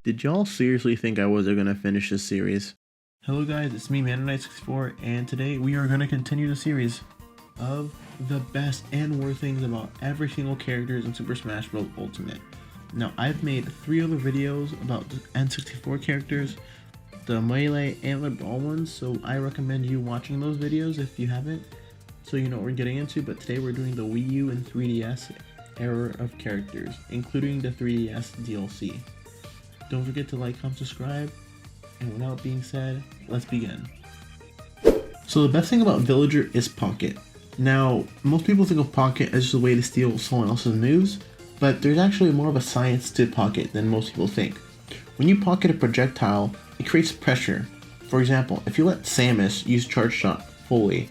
Did y'all seriously think I wasn't gonna finish this series? Hello guys, it's me ManKnight64, and today we are gonna continue the series of the best and worst things about every single character in Super Smash Bros. Ultimate. Now, I've made 3 other videos about the N64 characters, the Melee and the Brawl ones, so I recommend you watching those videos if you haven't, so you know what we're getting into. But today we're doing the Wii U and 3DS era of characters, including the 3DS DLC. Don't forget to like, comment, subscribe, and without being said, let's begin. So the best thing about Villager is Pocket. Now, most people think of Pocket as just a way to steal someone else's moves, but there's actually more of a science to Pocket than most people think. When you pocket a projectile, it creates pressure. For example, if you let Samus use Charge Shot fully,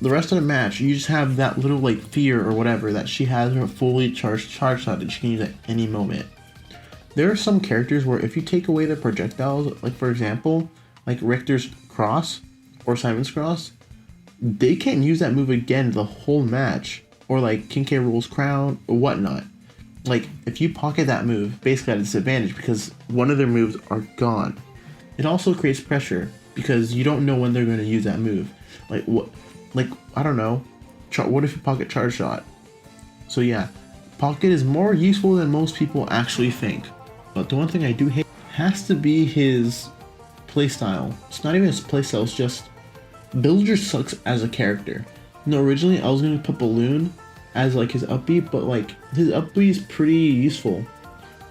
the rest of the match, you just have that little like fear or whatever that she has her fully charged Charge Shot that she can use at any moment. There are some characters where if you take away their projectiles, like for example, like Richter's Cross or Simon's Cross, they can't use that move again the whole match, or like King K. Rool's Crown or whatnot. Like if you pocket that move, basically at a disadvantage because one of their moves are gone. It also creates pressure because you don't know when they're going to use that move. Like what? Like I don't know. What if you pocket Charge Shot? So yeah, Pocket is more useful than most people actually think. But the one thing I do hate has to be his playstyle. It's not even his playstyle, it's just Villager sucks as a character. No, originally I was going to put Balloon as like his up B, but like his up B is pretty useful.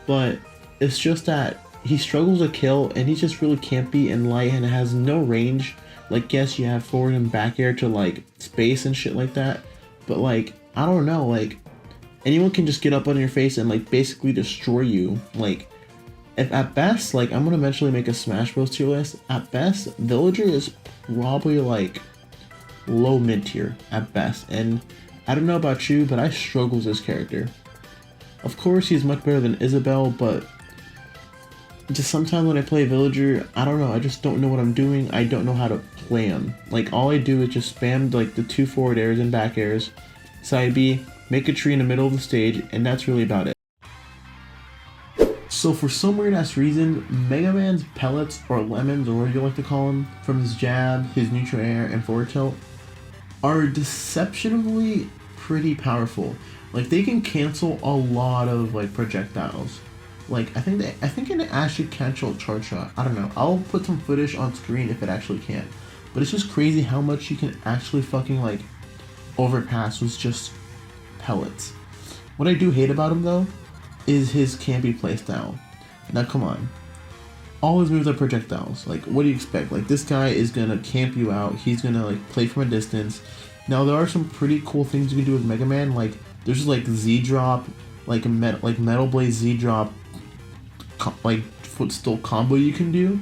But it's just that he struggles to kill and he's just really campy and light and has no range. Like yes, you have forward and back air to like space and shit like that. But like, I don't know, like anyone can just get up on your face and like basically destroy you. Like if at best, like I'm gonna eventually make a Smash Bros tier list, at best Villager is probably like low mid tier at best, and I don't know about you, but I struggle with this character. Of course he's much better than Isabelle, but just sometimes when I play Villager, I don't know, I just don't know what I'm doing. I don't know how to play him. Like all I do is just spam like the 2 forward airs and back airs, side B, make a tree in the middle of the stage, and that's really about it. So for some weird ass reason, Mega Man's pellets, or lemons, or whatever you like to call them, from his jab, his neutral air, and forward tilt, are deceptionally pretty powerful. Like they can cancel a lot of like projectiles. Like I think it actually cancel Charge Shot. I don't know. I'll put some footage on screen if it actually can. But it's just crazy how much you can actually fucking like overpass with just pellets. What I do hate about him though is his campy playstyle. Now come on. All his moves are projectiles. Like what do you expect? Like this guy is gonna camp you out. He's gonna like play from a distance. Now there are some pretty cool things you can do with Mega Man. Like there's just like Z drop, like a Metal Blade Z drop, like footstool combo you can do.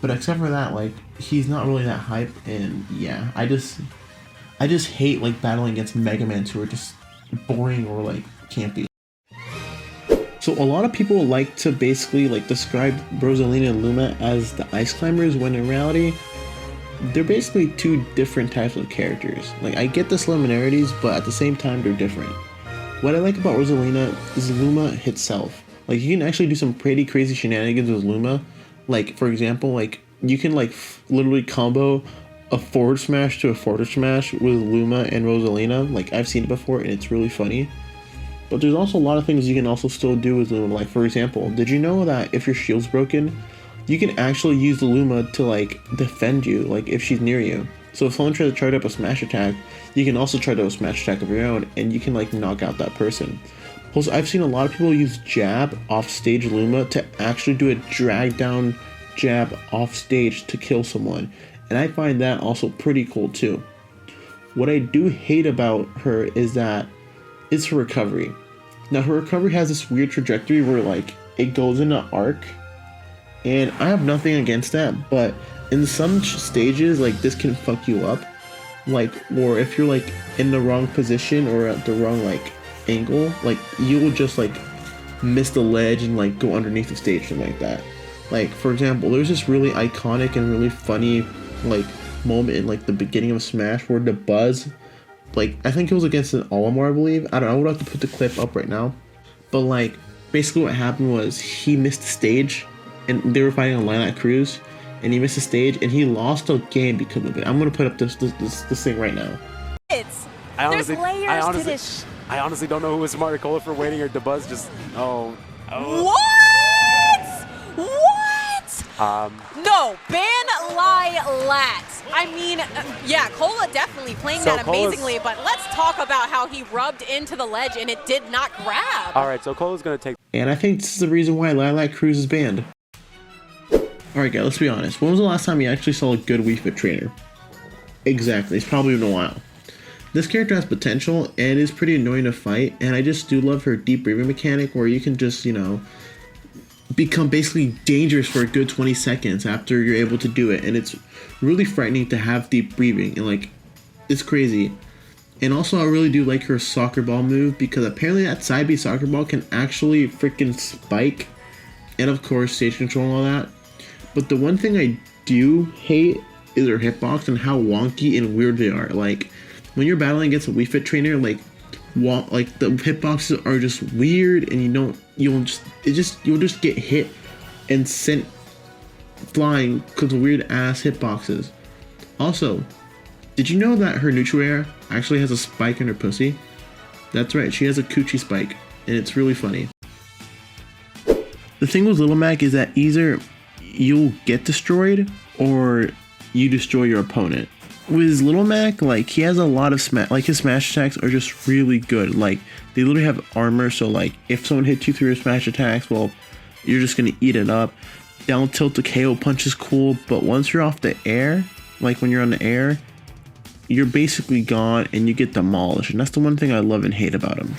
But except for that, like he's not really that hype. And yeah, I just hate like battling against Mega Mans who are just boring or like campy. So a lot of people like to basically like describe Rosalina and Luma as the Ice Climbers, when in reality they're basically 2 different types of characters. Like I get the similarities, but at the same time they're different. What I like about Rosalina is Luma itself. Like you can actually do some pretty crazy shenanigans with Luma. Like for example, like you can like literally combo a forward smash to a forward smash with Luma and Rosalina. Like I've seen it before and it's really funny. But there's also a lot of things you can also still do with Luma. Like for example, did you know that if your shield's broken, you can actually use the Luma to like defend you, like if she's near you. So if someone tries to charge up a smash attack, you can also charge up a smash attack of your own and you can like knock out that person. Also, I've seen a lot of people use jab off stage Luma to actually do a drag down jab off stage to kill someone. And I find that also pretty cool too. What I do hate about her is that it's her recovery. Now her recovery has this weird trajectory where like it goes in an arc, and I have nothing against that, but in some stages like this can fuck you up, like, or if you're like in the wrong position or at the wrong like angle, like you will just like miss the ledge and like go underneath the stage and like that. Like for example, there's this really iconic and really funny like moment in like the beginning of Smash where the Buzz, like I think it was against an Olimar, I believe. I don't know, I would have to put the clip up right now. But like basically what happened was he missed the stage and they were fighting on Lilac Cruise, and he missed a stage, and he lost a game because of it. I'm gonna put up this thing right now. There's layers to this. I honestly don't know who was smarter, Cola for waiting or DeBuzz just. Oh. What? What? No, ban Lilat. I mean, yeah, Cola definitely playing that amazingly, but let's talk about how he rubbed into the ledge and it did not grab. All right, so Cola's gonna take. And I think this is the reason why Lilac Cruise is banned. Alright guys, let's be honest. When was the last time you actually saw a good Wii Fit trainer? Exactly, it's probably been a while. This character has potential and is pretty annoying to fight, and I just do love her deep breathing mechanic where you can just, you know, become basically dangerous for a good 20 seconds after you're able to do it, and it's really frightening to have deep breathing, and like, it's crazy. And also I really do like her soccer ball move, because apparently that side B soccer ball can actually freaking spike, and of course stage control and all that. But the one thing I do hate is her hitbox and how wonky and weird they are. Like, when you're battling against a Wii Fit trainer, like the hitboxes are just weird, and you'll just get hit and sent flying because of weird ass hitboxes. Also, did you know that her neutral air actually has a spike in her pussy? That's right, she has a coochie spike, and it's really funny. The thing with Little Mac is that either you'll get destroyed or you destroy your opponent. With Little Mac, like, he has a lot of his smash attacks are just really good. Like, they literally have armor, so like if someone hits you through your smash attacks, well, you're just gonna eat it up. Down tilt to KO punch is cool, but once you're off the air, like when you're on the air, you're basically gone and you get demolished, and that's the one thing I love and hate about him.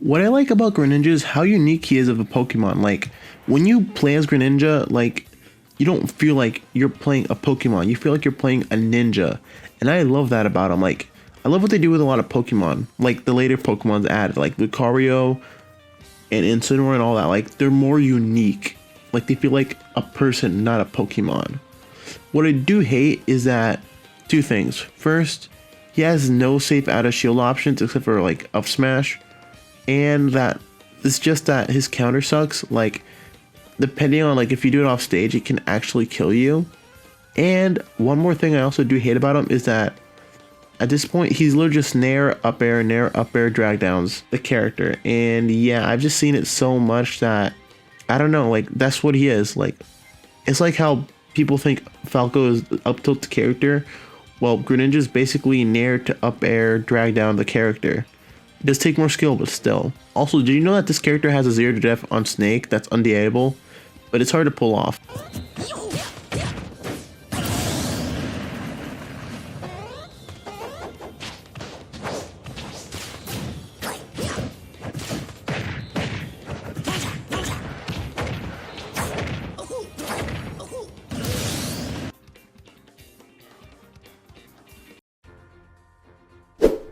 What I like about Greninja is how unique he is of a Pokemon. Like, when you play as Greninja, like, you don't feel like you're playing a Pokemon. You feel like you're playing a ninja. And I love that about him. Like, I love what they do with a lot of Pokemon. Like, the later Pokemons added, like Lucario and Incineroar and all that. Like, they're more unique. Like, they feel like a person, not a Pokemon. What I do hate is that, two things. First, he has no safe out of shield options except for, like, up smash. And that it's just that his counter sucks. Like, depending on, like, if you do it off stage, it can actually kill you. And one more thing I also do hate about him is that at this point he's literally just nair, up air, drag downs the character. And yeah, I've just seen it so much that I don't know, like, that's what he is. Like, it's like how people think Falco is up tilt the character. Well, Greninja is basically nair to up air, drag down the character. It does take more skill, but still. Also, did you know that this character has a 0 to death on Snake that's undeniable? But it's hard to pull off.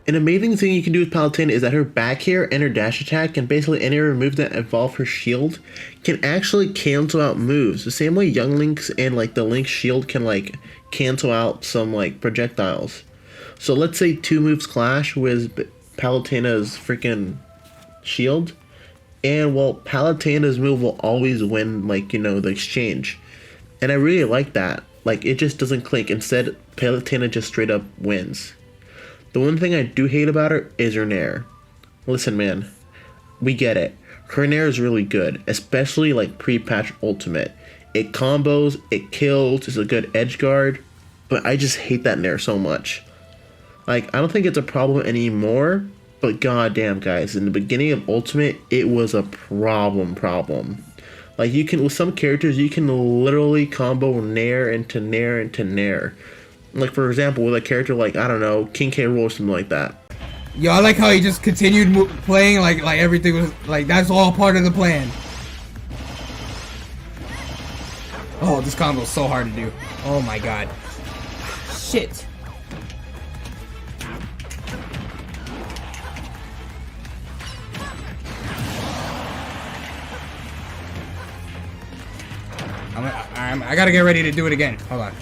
An amazing thing you can do with Palutena is that her back air and her dash attack, and basically any other move that involve her shield, can actually cancel out moves. The same way Young Link's and like the Link shield can like cancel out some like projectiles. So let's say two moves clash with Palutena's freaking shield, and well, Palutena's move will always win, like, you know, the exchange. And I really like that. Like, it just doesn't click. Instead, Palutena just straight up wins. The one thing I do hate about her is her nair. Listen, man, we get it. Her nair is really good, especially like pre-patch ultimate. It combos, it kills, it's a good edge guard, but I just hate that nair so much. Like, I don't think it's a problem anymore, but goddamn, guys, in the beginning of ultimate, it was a problem. Like, you can, with some characters, you can literally combo nair into nair into nair. Like, for example, with a character like, I don't know, King K. Rool or something like that. Yo, I like how he just continued playing like everything was, like, that's all part of the plan. Oh, this combo is so hard to do. Oh my god. Shit. I gotta get ready to do it again. Hold on.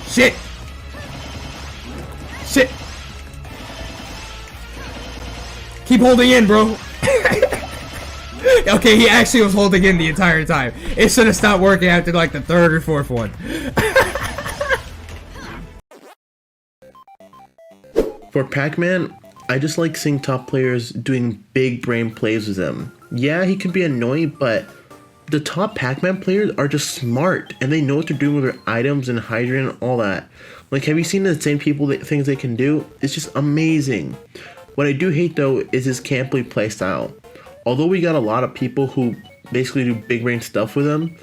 Shit! Shit! Keep holding in, bro. Okay, he actually was holding in the entire time. It should have stopped working after like the third or fourth one. For PacMan, I just like seeing top players doing big brain plays with him. Yeah, he can be annoying, but the top PacMan players are just smart and they know what they're doing with their items and Hydra and all that. Like, have you seen the same people that things they can do? It's just amazing. What I do hate though is his camply playstyle. Although we got a lot of people who basically do big brain stuff with him,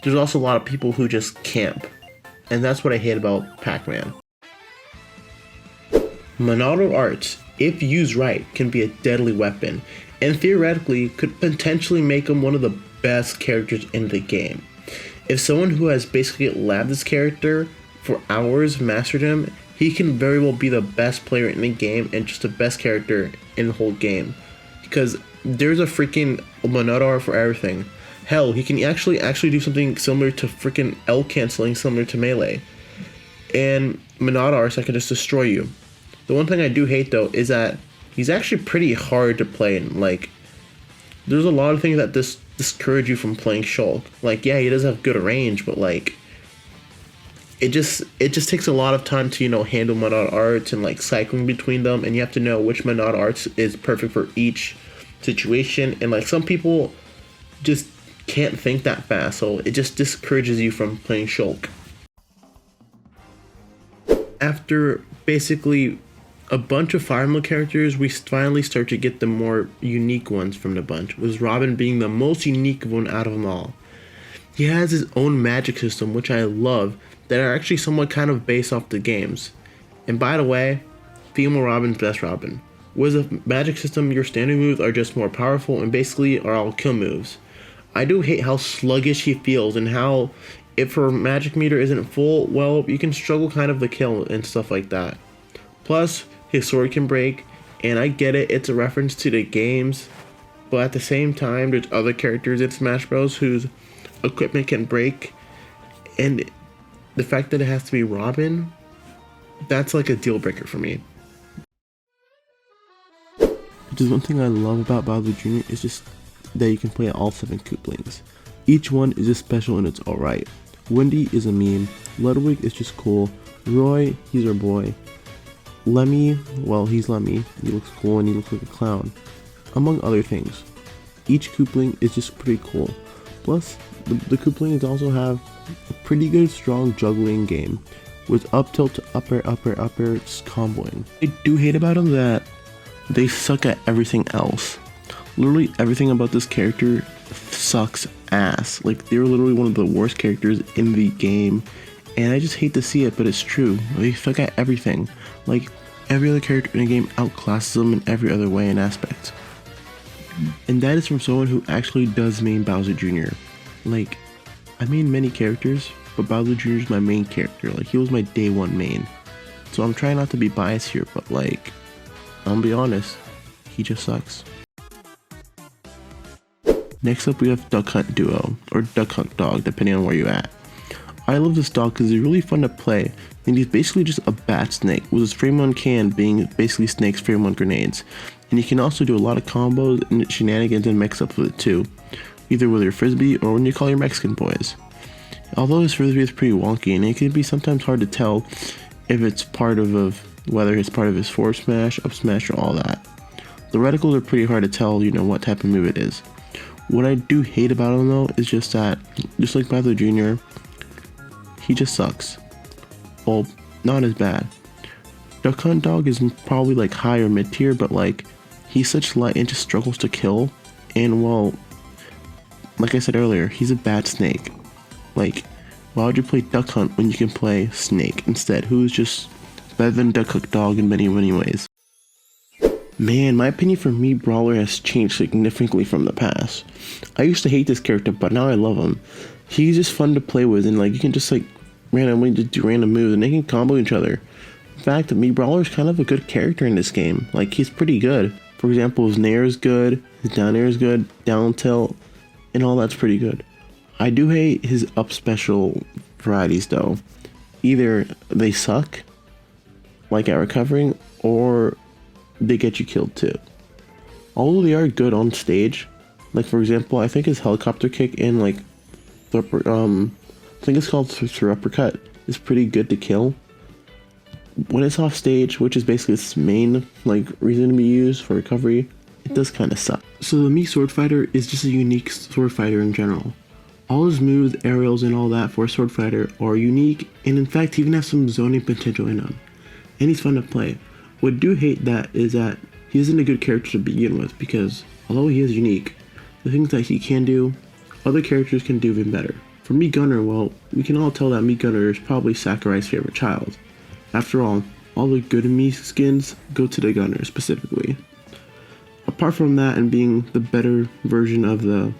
there's also a lot of people who just camp. And that's what I hate about PacMan. Monado Arts, if used right, can be a deadly weapon, and theoretically could potentially make him one of the best characters in the game. If someone who has basically labbed this character for hours mastered him, he can very well be the best player in the game and just the best character in the whole game. Because there's a freaking Monado Art for everything. Hell, he can actually do something similar to freaking L canceling, similar to melee. And Monado Arts that can just destroy you. The one thing I do hate though is that he's actually pretty hard to play, and like there's a lot of things that discourage you from playing Shulk. Like, yeah, he does have good range, but like it just takes a lot of time to, you know, handle Monado Arts and like cycling between them, and you have to know which Monado Arts is perfect for each situation, and like some people just can't think that fast, so it just discourages you from playing Shulk. After basically a bunch of Fire Emblem characters, we finally start to get the more unique ones from the bunch, with Robin being the most unique one out of them all. He has his own magic system, which I love, that are actually somewhat kind of based off the games. And by the way, female Robin's best Robin. With a magic system, your standard moves are just more powerful and basically are all kill moves. I do hate how sluggish he feels and how if her magic meter isn't full, well, you can struggle kind of to kill and stuff like that. Plus, his sword can break, and I get it, it's a reference to the games, but at the same time, there's other characters in Smash Bros. Whose equipment can break, and the fact that it has to be Robin, that's like a deal breaker for me. Just one thing I love about Bowser Jr. is just that you can play all 7 Kooplings. Each one is just special in its own right. Wendy is a meme, Ludwig is just cool, Roy, he's our boy, Lemmy, well, he's Lemmy, he looks cool and he looks like a clown, among other things. Each Koopling is just pretty cool. Plus, the Kooplings also have a pretty good strong juggling game, with up tilt to upper comboing. I do hate about them that they suck at everything else. Literally everything about this character sucks ass. Like, they're literally one of the worst characters in the game, and I just hate to see it, but it's true. They suck at everything. Like, every other character in the game outclasses them in every other way and aspect. And that is from someone who actually does main Bowser Jr. Like, I main many characters, but Bowser Jr. is my main character. Like, he was my day one main. So I'm trying not to be biased here, but like, I'll be honest, he just sucks. Next up we have Duck Hunt Duo, or Duck Hunt Dog, depending on where you're at. I love this dog because he's really fun to play, and he's basically just a bat snake, with his frame on can being basically Snake's frame on grenades. And you can also do a lot of combos and shenanigans and mix up with it too, either with your frisbee or when you call your Mexican boys. Although his frisbee is pretty wonky, and it can be sometimes hard to tell if it's part of whether it's part of his forward smash, up smash, or all that. The reticles are pretty hard to tell, you know, what type of move it is. What I do hate about him though is just that, just like Bowser Jr., he just sucks. Well, not as bad. Duck Hunt Dog is probably like high or mid tier, but like, he's such light and just struggles to kill. And well, like I said earlier, he's a bad snake. Like, why would you play Duck Hunt when you can play Snake instead, who is just better than Duck Hunt Dog in many ways? Man, my opinion for me, Brawler has changed significantly from the past. I used to hate this character, but now I love him. He's just fun to play with, and like, you can just like randomly just do random moves and they can combo each other. In fact, me, Brawler is kind of a good character in this game. Like, he's pretty good. For example, his nair is good, his down air is good, down tilt, and all that's pretty good. I do hate his up special varieties though. Either they suck, like at recovering, or they get you killed too. Although they are good on stage, Like for example, I think his helicopter kick in like the I think it's called Sir Uppercut is pretty good to kill. When it's off stage, which is basically its main like reason to be used for recovery, it does kind of suck. So the Mii Sword Fighter is just a unique sword fighter in general. All his moves, aerials, and all that for a sword fighter are unique, and in fact even have some zoning potential in them. And he's fun to play. What I do hate that is that he isn't a good character to begin with, because although he is unique, the things that he can do, other characters can do even better. For Mii Gunner, well, we can all tell that Mii Gunner is probably Sakurai's favorite child. After all the good Mii skins go to the Gunner specifically. Apart from that and being the better version of the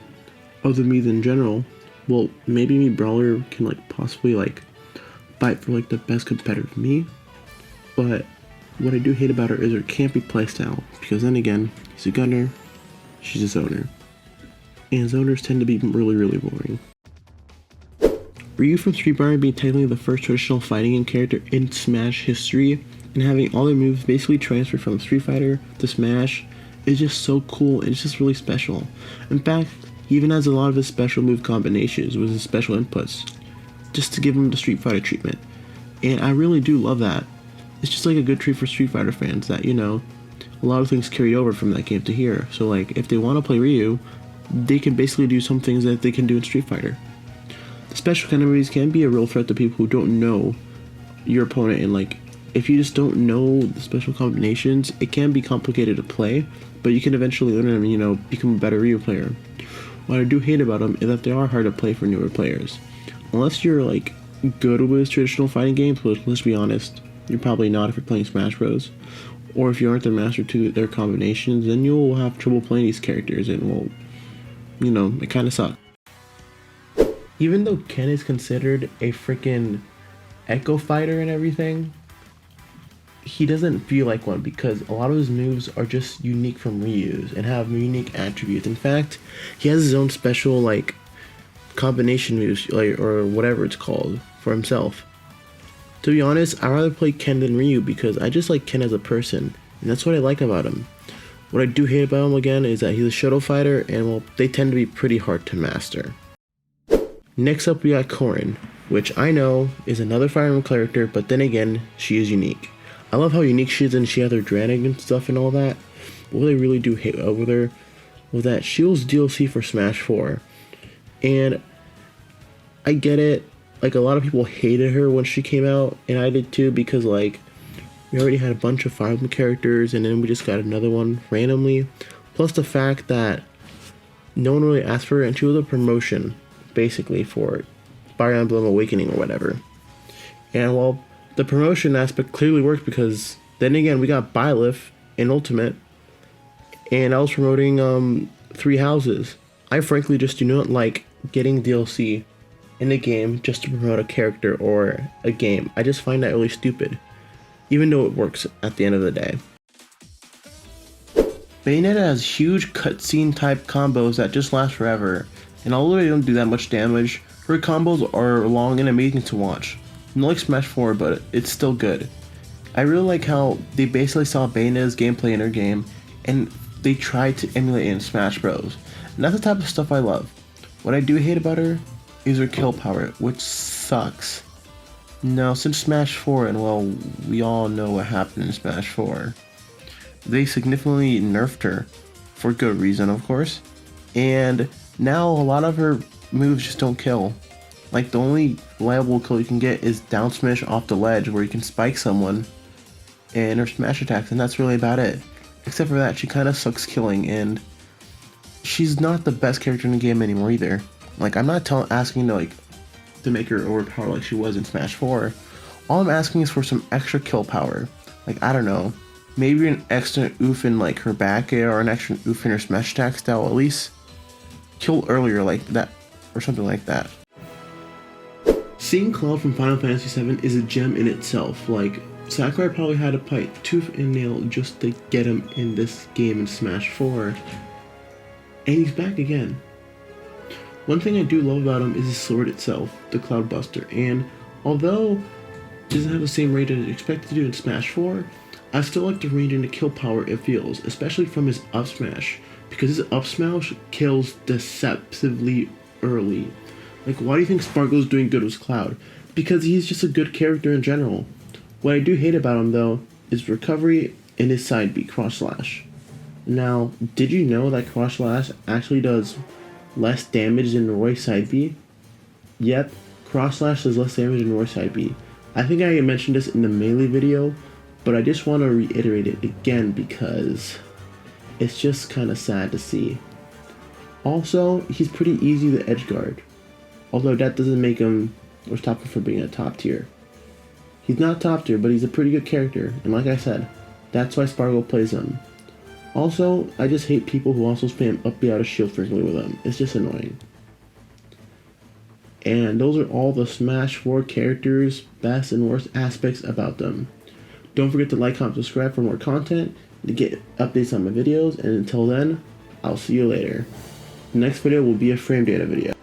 Miis in general, well, maybe Mii Brawler can like possibly like fight for like the best competitive Mii. But what I do hate about her is her campy playstyle, because then again, he's a Gunner, she's a Zoner. And Zoners tend to be really, really boring. Ryu from Street Fighter being technically the first traditional fighting game character in Smash history, and having all their moves basically transferred from Street Fighter to Smash is just so cool, and it's just really special. In fact, he even has a lot of his special move combinations with his special inputs, just to give him the Street Fighter treatment. And I really do love that. It's just like a good treat for Street Fighter fans that, you know, a lot of things carried over from that game to here. So like, if they want to play Ryu, they can basically do some things that they can do in Street Fighter. The special kind of moves can be a real threat to people who don't know your opponent, and like, if you just don't know the special combinations, it can be complicated to play, but you can eventually learn them and, you know, become a better Ryu player. What I do hate about them is that they are hard to play for newer players. Unless you're like good with traditional fighting games, but let's be honest, you're probably not if you're playing Smash Bros. Or if you aren't the master to their combinations, then you'll have trouble playing these characters, and well, you know, it kind of sucks. Even though Ken is considered a freaking Echo Fighter and everything, he doesn't feel like one, because a lot of his moves are just unique from Ryu's and have unique attributes. In fact, he has his own special like combination moves, like, or whatever it's called, for himself. To be honest, I'd rather play Ken than Ryu, because I just like Ken as a person, and that's what I like about him. What I do hate about him again is that he's a shuttle fighter, and well, they tend to be pretty hard to master. Next up we got Corrin, which I know is another Fire Emblem character, but then again, she is unique. I love how unique she is, and she has her Dragon and stuff and all that. But what I really do hate with her was that she was DLC for Smash 4. And I get it, like a lot of people hated her when she came out, and I did too, because like, we already had a bunch of Fire Emblem characters, and then we just got another one randomly. Plus the fact that no one really asked for her, and she was a promotion, basically, for Fire Emblem Awakening or whatever. And well, the promotion aspect clearly worked, because then again, we got Byleth in Ultimate, and I was promoting 3 houses. I frankly just do not like getting DLC in a game just to promote a character or a game. I just find that really stupid, even though it works at the end of the day. Bayonetta has huge cutscene type combos that just last forever, and although they don't do that much damage, her combos are long and amazing to watch. Not like Smash 4, but it's still good. I really like how they basically saw Bayonetta's gameplay in her game, and they tried to emulate it in Smash Bros. And that's the type of stuff I love. What I do hate about her is her kill power, which sucks. Now, since Smash 4, and well, we all know what happened in Smash 4, they significantly nerfed her, for good reason of course, and now a lot of her moves just don't kill. Like, the only reliable kill you can get is down smash off the ledge, where you can spike someone and her smash attacks, and that's really about it. Except for that, she kind of sucks killing, and she's not the best character in the game anymore either. Like, I'm not asking to make her overpowered like she was in Smash 4. All I'm asking is for some extra kill power. Like, I don't know, maybe an extra oof in like her back air, or an extra oof in her smash attack style, at least kill earlier like that, or something like that. Seeing Cloud from Final Fantasy VII is a gem in itself. Like, Sakurai probably had to fight tooth and nail just to get him in this game in Smash 4. And he's back again. One thing I do love about him is his sword itself, the Cloud Buster, and although it doesn't have the same range as I expected to do in Smash 4, I still like the range and the kill power it feels, especially from his up smash, because his up smash kills deceptively early. Like, why do you think Sparkle's doing good with Cloud? Because he's just a good character in general. What I do hate about him, though, is recovery and his side B, Cross Slash. Now, did you know that Cross Slash actually does less damage than Roy side B? Yep, Cross Slash does less damage than Roy side B. I think I mentioned this in the Melee video, but I just want to reiterate it again because it's just kind of sad to see. Also, he's pretty easy to edge guard, although that doesn't make him or stop him from being a top tier. He's not top tier, but he's a pretty good character, and like I said, that's why Sparkle plays him. Also, I just hate people who also spam up B out of shield frequently with him. It's just annoying. And those are all the Smash 4 characters' best and worst aspects about them. Don't forget to like, comment, subscribe for more content, to get updates on my videos, and until then, I'll see you later. The next video will be a frame data video.